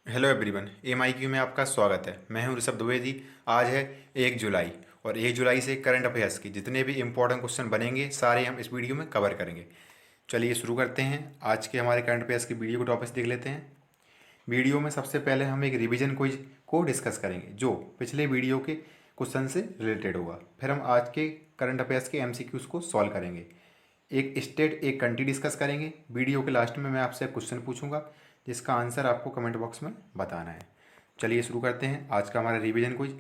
Hello everyone, एमआईक्यू में आपका स्वागत है। मैं हूं ऋषभ द्विवेदी। आज है 1 जुलाई और 1 जुलाई से करंट अफेयर्स के जितने भी इंपॉर्टेंट क्वेश्चन बनेंगे सारे हम इस वीडियो में कवर करेंगे। चलिए शुरू करते हैं। आज के हमारे करंट अफेयर्स की वीडियो को टॉपिक्स देख लेते हैं। वीडियो में सबसे पहले हम एक रिवीजन क्विज को डिस्कस करेंगे जो पिछले वीडियो के क्वेश्चन से रिलेटेड होगा। फिर हम आज के करंट अफेयर्स के एमसीक्यूज को सॉल्व करेंगे। एक स्टेट एक कंट्री डिस्कस करेंगे। वीडियो के लास्ट में मैं आपसे क्वेश्चन पूछूंगा जिसका आंसर आपको कमेंट बॉक्स में बताना है। चलिए शुरू करते हैं आज का हमारा रिवीजन क्विज।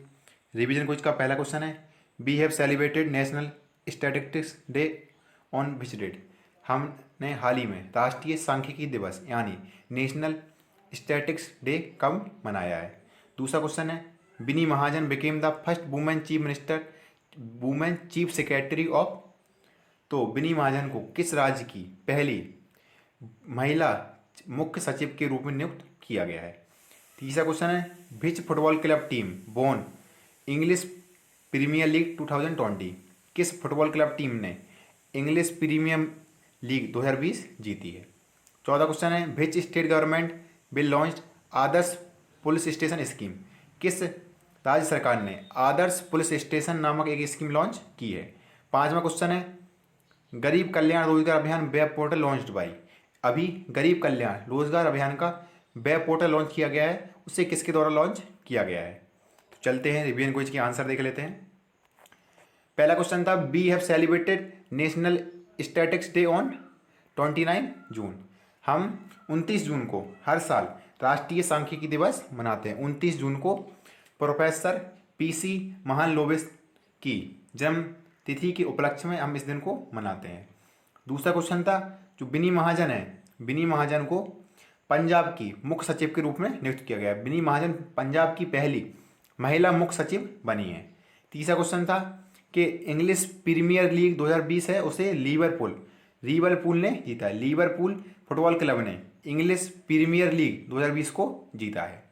रिवीजन क्विज का पहला क्वेश्चन है, we have celebrated national statistics day on which date. हमने हाल ही में राष्ट्रीय सांख्यिकी दिवस यानी नेशनल स्टैटिस्टिक्स डे कब मनाया है। दूसरा क्वेश्चन है, Vini Mahajan became the first women chief secretary of. तो विनी महाजन को किस राज्य की पहली महिला मुख्य सचिव के रूप में नियुक्त किया गया है। तीसरा क्वेश्चन है, विच फुटबॉल क्लब टीम वोन इंग्लिश प्रीमियर लीग 2020। किस फुटबॉल क्लब टीम ने इंग्लिश प्रीमियर लीग 2020 जीती है। चौथा क्वेश्चन है, which state government will launch Adarsh police station scheme. किस राज्य सरकार ने आदर्श पुलिस स्टेशन नामक एक स्कीम लॉन्च की है। पांचवा क्वेश्चन है, गरीब कल्याण रोजगार अभियान वेब पोर्टल लॉन्च्ड बाई। अभी गरीब कल्याण रोजगार अभियान का वेब पोर्टल लॉन्च किया गया है, उसे किसके द्वारा लॉन्च किया गया है। तो चलते हैं रिवीजन क्विज के आंसर देख लेते हैं। पहला क्वेश्चन था, we have celebrated national statistics day on 29 June. हम 29 जून को हर साल राष्ट्रीय सांख्यिकी दिवस मनाते हैं। 29 जून को प्रोफेसर पीसी महालनोबिस की जन्म तिथि के उपलक्ष्य में हम इस दिन को मनाते हैं। दूसरा क्वेश्चन था, जो विनी महाजन है, विनी महाजन को पंजाब की मुख्य सचिव के रूप में नियुक्त किया गया है। विनी महाजन पंजाब की पहली महिला मुख्य सचिव बनी है। तीसरा क्वेश्चन था कि इंग्लिश प्रीमियर लीग 2020 है, उसे लिवरपूल ने जीता है। लिवरपूल फुटबॉल क्लब ने इंग्लिश प्रीमियर लीग 2020 को जीता है।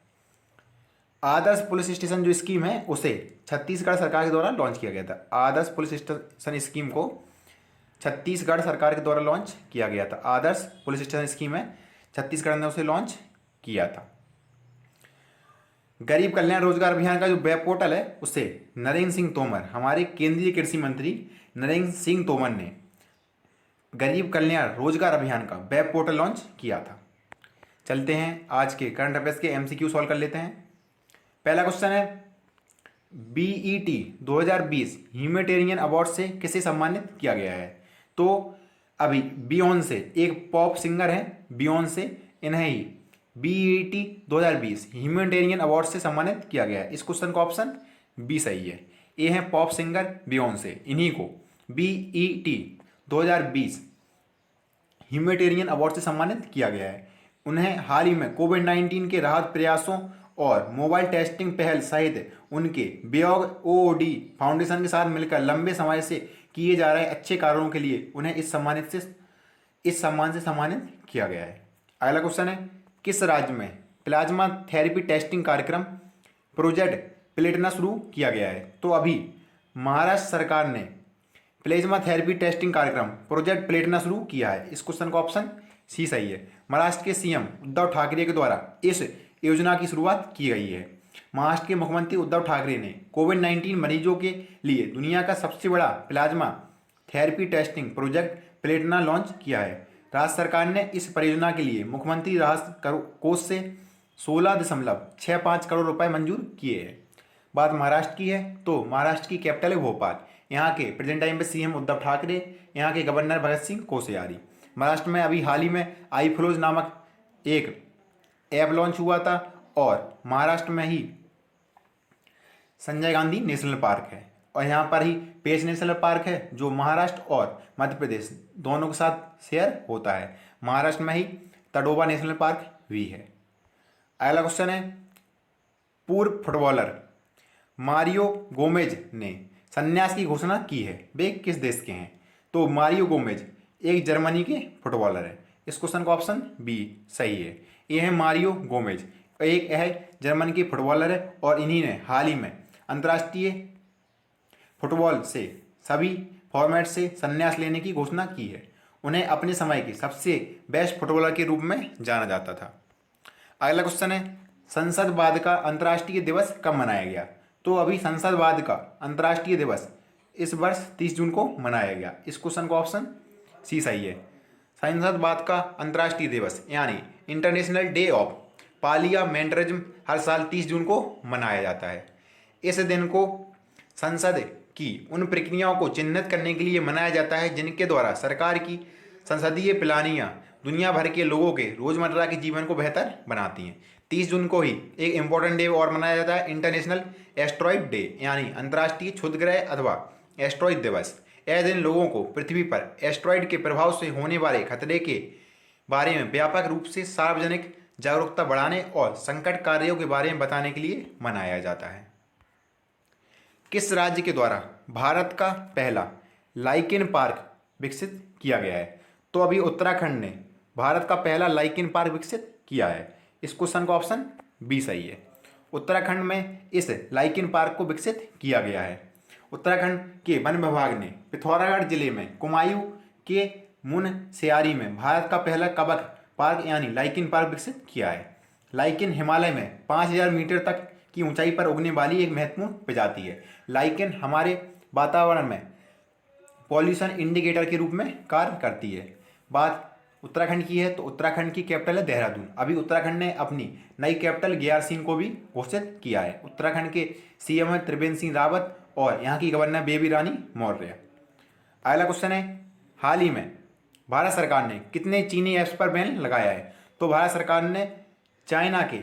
आदर्श पुलिस स्टेशन जो स्कीम है उसे छत्तीसगढ़ सरकार के द्वारा लॉन्च किया गया था। आदर्श पुलिस स्टेशन स्कीम को छत्तीसगढ़ सरकार के द्वारा लॉन्च किया गया था। आदर्श पुलिस स्टेशन स्कीम है, छत्तीसगढ़ ने उसे लॉन्च किया था। गरीब कल्याण रोजगार अभियान का जो वेब पोर्टल है उसे नरेंद्र सिंह तोमर, हमारे केंद्रीय कृषि मंत्री नरेंद्र सिंह तोमर ने गरीब कल्याण रोजगार अभियान का वेब पोर्टल लॉन्च किया था। चलते हैं आज के करंट अफेयर्स के एमसीक्यू सॉल्व कर लेते हैं। पहला क्वेश्चन है, बीईटी 2020 ह्यूमैनिटेरियन अवार्ड से किसे सम्मानित किया गया है। तो अभी बियॉन्से एक पॉप सिंगर है, बियॉन्से, इन्हें ही बीईटी 2020 ह्यूमैनिटेरियन अवार्ड से सम्मानित किया गया है। इस क्वेश्चन का ऑप्शन बी सही है। ये है पॉप सिंगर बियॉन्से, इन्हीं को बीईटी 2020 ह्यूमैनिटेरियन अवार्ड से सम्मानित किया गया है। उन्हें हाल ही में कोविड-19 के राहत प्रयासों और मोबाइल टेस्टिंग पहल सहित उनके बेयोग ओडी फाउंडेशन के साथ मिलकर लंबे समय से किए जा रहे अच्छे कार्यों के लिए उन्हें इस सम्मान से सम्मानित किया गया है। अगला क्वेश्चन है, किस राज्य में प्लाज्मा थेरेपी टेस्टिंग कार्यक्रम प्रोजेक्ट प्लेटिना शुरू किया गया है। तो अभी महाराष्ट्र सरकार ने प्लाज्मा थेरेपी टेस्टिंग कार्यक्रम प्रोजेक्ट प्लेटिना शुरू किया है। इस क्वेश्चन का ऑप्शन सी सही है। महाराष्ट्र के सीएम उद्धव ठाकरे के द्वारा इस योजना की शुरुआत की गई है। महाराष्ट्र के मुख्यमंत्री उद्धव ठाकरे ने कोविड-19 मरीजों के लिए दुनिया का सबसे बड़ा plasma therapy testing project Platina launch किया है। राज्य सरकार ने इस परियोजना के लिए मुख्यमंत्री राहत कोष से 16.65 करोड़ रुपए मंजूर किए हैं। बात महाराष्ट्र की है तो महाराष्ट्र की कैपिटल है भोपाल। यहाँ के प्रेजेंट टाइम पे सीएम उद्धव ठाकरे, यहाँ के गवर्नर भगत सिंह कोश्यारी। महाराष्ट्र में अभी हाल ही में आई फ्लोज नामक एक ऐप लॉन्च हुआ था और महाराष्ट्र में ही संजय गांधी नेशनल पार्क है और यहाँ पर ही पेंच नेशनल पार्क है जो महाराष्ट्र और मध्य प्रदेश दोनों के साथ शेयर होता है। महाराष्ट्र में ही तडोबा नेशनल पार्क भी है। अगला क्वेश्चन है, पूर्व फुटबॉलर मारियो गोमेज ने संन्यास की घोषणा की है, वे किस देश के हैं। तो मारियो गोमेज एक जर्मनी के फुटबॉलर है। इस क्वेश्चन का ऑप्शन बी सही है। ये है मारियो गोमेज, एक है जर्मन के फुटबॉलर है और इन्हीं ने हाल ही में अंतर्राष्ट्रीय फुटबॉल से सभी फॉर्मेट से संन्यास लेने की घोषणा की है। उन्हें अपने समय के सबसे बेस्ट फुटबॉलर के रूप में जाना जाता था। अगला क्वेश्चन है, संसदवाद का अंतर्राष्ट्रीय दिवस कब मनाया गया? तो अभी संसदवाद का अंतर्राष्ट्रीय दिवस इस वर्ष 30 जून को मनाया गया। इस क्वेश्चन का ऑप्शन सी सही है। संसदवाद का अंतर्राष्ट्रीय दिवस यानी इंटरनेशनल डे ऑफ पार्लियामेंटरिज्म हर साल 30 जून को मनाया जाता है। इस दिन को संसद की उन प्रक्रियाओं को चिन्हित करने के लिए मनाया जाता है जिनके द्वारा सरकार की संसदीय प्लानियाँ दुनिया भर के लोगों के रोजमर्रा के जीवन को बेहतर बनाती हैं। 30 जून को ही एक इम्पोर्टेंट डे और मनाया जाता है, इंटरनेशनल एस्ट्रॉइड डे यानी अंतर्राष्ट्रीय क्षुद्रग्रह अथवा एस्ट्रॉइड दिवस। यह दिन लोगों को पृथ्वी पर एस्ट्रॉइड के प्रभाव से होने वाले खतरे के बारे में व्यापक रूप से सार्वजनिक जागरूकता बढ़ाने और संकट कार्यों के बारे में बताने के लिए मनाया जाता है। किस राज्य के द्वारा भारत का पहला लाइकेन पार्क विकसित किया गया है? तो अभी उत्तराखंड ने भारत का पहला लाइकेन पार्क विकसित किया है। इस क्वेश्चन का ऑप्शन बी सही है। उत्तराखंड में इस लाइकेन पार्क को विकसित किया गया है। उत्तराखंड के वन विभाग ने पिथौरागढ़ जिले में कुमायूं के मुनस्यारी में भारत का पहला कवक पार्क यानी लाइकेन पार्क विकसित किया है। लाइकेन हिमालय में 5000 मीटर तक की ऊंचाई पर उगने वाली एक महत्वपूर्ण प्रजाति है। लाइकेन हमारे वातावरण में पॉल्यूशन इंडिकेटर के रूप में कार्य करती है। बात उत्तराखंड की है तो उत्तराखंड की कैपिटल है देहरादून। अभी उत्तराखंड ने अपनी नई कैपिटल ग्यारसीन को भी घोषित किया है। उत्तराखंड के सीएम है त्रिवेंद्र सिंह रावत और यहाँ की गवर्नर बेबी रानी मौर्य। अगला क्वेश्चन है, हाल ही में भारत सरकार ने कितने चीनी ऐप्स पर बैन लगाया है? तो भारत सरकार ने चाइना के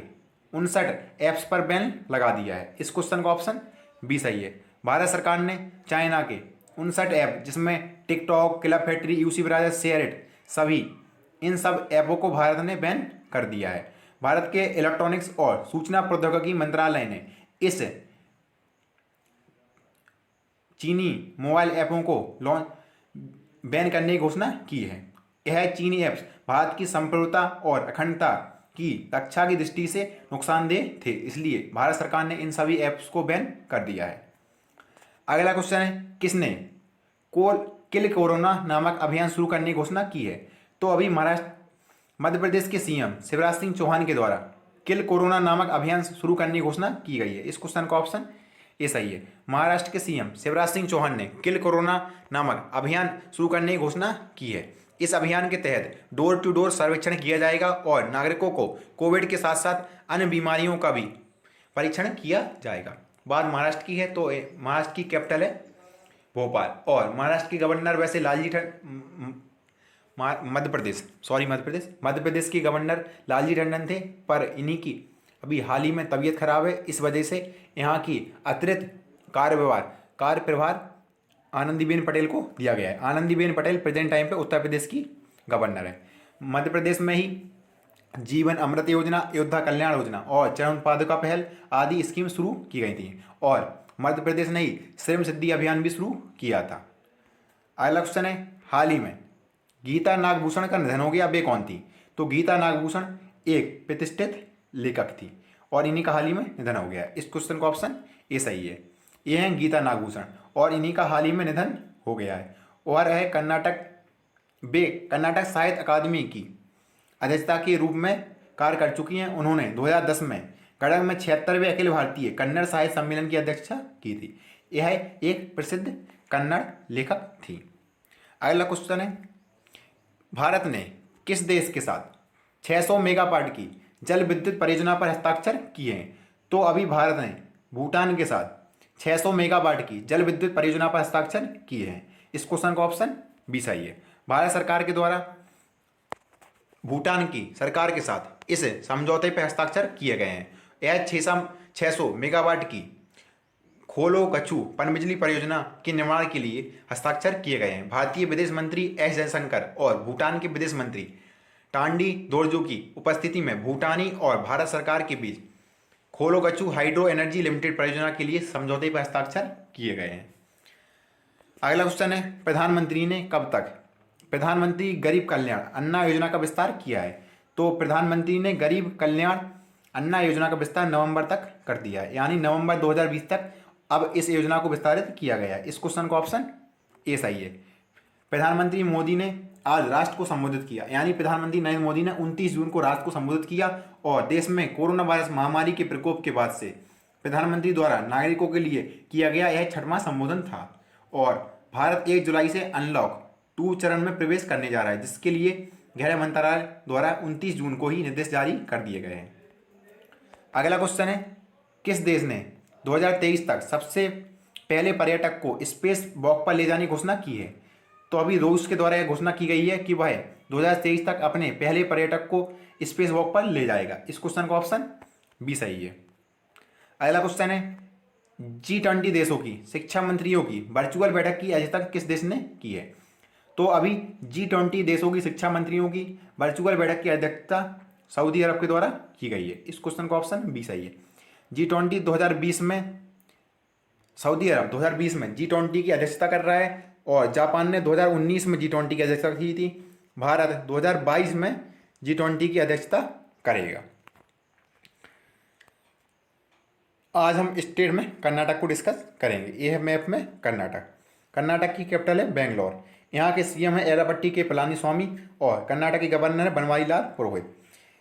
59 ऐप्स पर बैन लगा दिया है। इस क्वेश्चन का ऑप्शन बी सही है। भारत सरकार ने चाइना के 59 ऐप जिसमें TikTok, club factory, UC browser, SHAREit सभी इन सब ऐपों को भारत ने बैन कर दिया है। भारत के इलेक्ट्रॉनिक्स और सूचना प्रौद्योगिकी मंत्रालय ने इस चीनी मोबाइल ऐपों को बैन करने की घोषणा की है। यह चीनी ऐप्स भारत की संप्रभुता और अखंडता की रक्षा की दृष्टि से नुकसानदेह थे, इसलिए भारत सरकार ने इन सभी ऐप्स को बैन कर दिया है। अगला क्वेश्चन है, किसने किल कोरोना नामक अभियान शुरू करने की घोषणा की है? तो अभी मध्य प्रदेश के सीएम शिवराज सिंह चौहान के द्वारा किल कोरोना नामक अभियान शुरू करने की घोषणा की गई है। इस क्वेश्चन का ऑप्शन ए सही है। महाराष्ट्र के सीएम शिवराज सिंह चौहान ने किल कोरोना नामक अभियान शुरू करने की घोषणा की है। इस अभियान के तहत डोर टू डोर सर्वेक्षण किया जाएगा और नागरिकों को कोविड के साथ साथ अन्य बीमारियों का भी परीक्षण किया जाएगा। बात महाराष्ट्र की है तो महाराष्ट्र की कैपिटल है भोपाल और महाराष्ट्र के गवर्नर वैसे मध्य प्रदेश के गवर्नर लालजी टंडन थे, पर इन्हीं की अभी हाल ही में तबीयत खराब है। इस वजह से यहाँ की अतिरिक्त कार्यप्रभार आनंदीबेन पटेल को दिया गया है। आनंदीबेन पटेल प्रेजेंट टाइम पे उत्तर प्रदेश की गवर्नर है। मध्य प्रदेश में ही जीवन अमृत योजना, अयोध्या कल्याण योजना और चरण पादुका पहल आदि स्कीम शुरू की गई थी और मध्य प्रदेश ने ही श्रम सिद्धि अभियान भी शुरू किया था। अगला क्वेश्चन है, हाल ही में गीता नागभूषण का निधन हो गया, वे कौन थी? तो गीता नागभूषण एक प्रतिष्ठित लेखक थी और इन्हीं का हाल ही में निधन हो गया है। इस क्वेश्चन का ऑप्शन ए सही है। ये हैं गीता नागभूषण और इन्हीं का हाल ही में निधन हो गया है। और है कर्नाटक साहित्य अकादमी की अध्यक्षता के रूप में कार्य कर चुकी हैं। उन्होंने 2010 में गदग में 76वें अखिल भारतीय कन्नड़ साहित्य सम्मेलन की अध्यक्षता की थी। यह एक प्रसिद्ध कन्नड़ लेखक थी। अगला क्वेश्चन है, भारत ने किस देश के साथ 600 मेगावाट की जल विद्युत परियोजना पर हस्ताक्षर किए हैं? तो अभी भारत ने भूटान के साथ 600 मेगावाट की जल विद्युत परियोजना पर हस्ताक्षर किए हैं। इस क्वेश्चन का ऑप्शन बी सही है। भारत सरकार के द्वारा भूटान की सरकार के साथ इस समझौते पर हस्ताक्षर किए गए हैं। यह 600 मेगावाट की खोलो कछु पनबिजली परियोजना के निर्माण के लिए हस्ताक्षर किए गए हैं। भारतीय विदेश मंत्री एस जयशंकर और भूटान के विदेश मंत्री टांडी दोरजो की उपस्थिति में भूटानी और भारत सरकार के बीच खोलो कछु हाइड्रो एनर्जी लिमिटेड परियोजना के लिए समझौते पर हस्ताक्षर किए गए हैं। अगला क्वेश्चन है, प्रधानमंत्री ने कब तक प्रधानमंत्री गरीब कल्याण अन्न योजना का विस्तार किया है? तो प्रधानमंत्री ने गरीब कल्याण अन्न योजना का विस्तार नवंबर तक कर दिया है, यानी नवंबर 2020 तक अब इस योजना को विस्तारित किया गया है। इस क्वेश्चन का ऑप्शन ए सही है। प्रधानमंत्री मोदी ने आज राष्ट्र को संबोधित किया, यानी प्रधानमंत्री नरेंद्र मोदी ने 29 जून को राष्ट्र को संबोधित किया और देश में कोरोना वायरस महामारी के प्रकोप के बाद से प्रधानमंत्री द्वारा नागरिकों के लिए किया गया यह छठवां संबोधन था। और भारत 1 जुलाई से अनलॉक 2 चरण में प्रवेश करने जा रहा है, जिसके लिए गृह मंत्रालय द्वारा 29 जून को ही निर्देश जारी कर दिए गए हैं। अगला क्वेश्चन है, किस देश ने 2023 तक सबसे पहले पर्यटक को स्पेस वॉक पर ले जाने की घोषणा की है? तो अभी रूस के द्वारा यह घोषणा की गई है कि वह 2023 तक अपने पहले पर्यटक को स्पेस वॉक पर ले जाएगा। इस क्वेश्चन का ऑप्शन बी सही है। अगला क्वेश्चन है, G20 देशों की शिक्षा मंत्रियों की वर्चुअल बैठक की अध्यक्षता किस देश ने की है? तो अभी G20 देशों की शिक्षा मंत्रियों की वर्चुअल बैठक की अध्यक्षता सऊदी अरब के द्वारा की गई है। इस क्वेश्चन का ऑप्शन बी सही है। G20 2020 में सऊदी अरब 2020 में G20 की अध्यक्षता कर रहा है और जापान ने 2019 में G20 की अध्यक्षता की थी। भारत 2022 में G20 की अध्यक्षता करेगा। आज हम स्टेट में कर्नाटक को डिस्कस करेंगे। ये है मैप में कर्नाटक। कर्नाटक की कैपिटल है बेंगलोर। यहाँ के सीएम है एरापट्टी के पलानीस्वामी और कर्नाटक के गवर्नर है बनवारीलाल पुरोहित।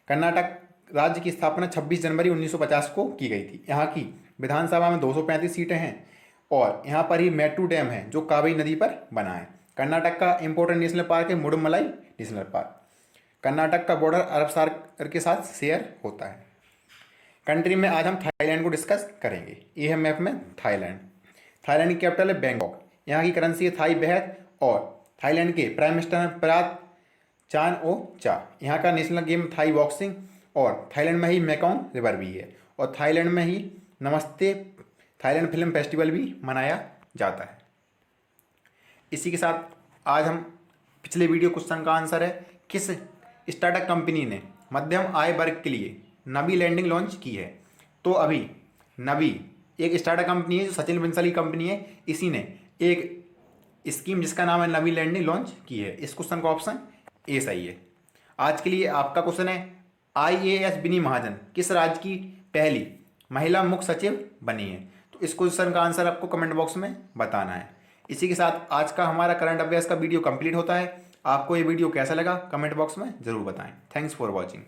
कर्नाटक राज्य की स्थापना 26 जनवरी 1950 को की गई थी। यहाँ की विधानसभा में 235 सीटें हैं और यहाँ पर ही मेट्टू डैम है जो कावेरी नदी पर बना है। कर्नाटक का इंपॉर्टेंट नेशनल पार्क है मुडुमलाई नेशनल पार्क। कर्नाटक का बॉर्डर अरब सागर के साथ शेयर होता है। कंट्री में आज हम थाईलैंड को डिस्कस करेंगे। ये है मैप में थाईलैंड। थाईलैंड की कैपिटल है बैंकॉक। यहाँ की करेंसी है थाई बहत और थाईलैंड के प्राइम मिनिस्टर हैं प्रात चान ओ चा। यहाँ का नेशनल गेम थाई बॉक्सिंग और थाईलैंड में ही मेकॉन्ग रिवर भी है और थाईलैंड में ही नमस्ते थाईलैंड फिल्म फेस्टिवल भी मनाया जाता है। इसी के साथ आज हम पिछले वीडियो क्वेश्चन का आंसर है, किस स्टार्टअप कंपनी ने मध्यम आय वर्ग के लिए नवी लैंडिंग लॉन्च की है? तो अभी नवी एक स्टार्टअप कंपनी है जो सचिन बंसल की कंपनी है। इसी ने एक स्कीम जिसका नाम है नवी लैंडिंग लॉन्च की है। इस क्वेश्चन का ऑप्शन ए सही है। आज के लिए आपका क्वेश्चन है, IAS विनी महाजन किस राज्य की पहली महिला मुख्य सचिव बनी है? तो इस क्वेश्चन का आंसर आपको कमेंट बॉक्स में बताना है। इसी के साथ आज का हमारा करंट अफेयर्स का वीडियो कंप्लीट होता है। आपको ये वीडियो कैसा लगा कमेंट बॉक्स में ज़रूर बताएं। Thanks for watching.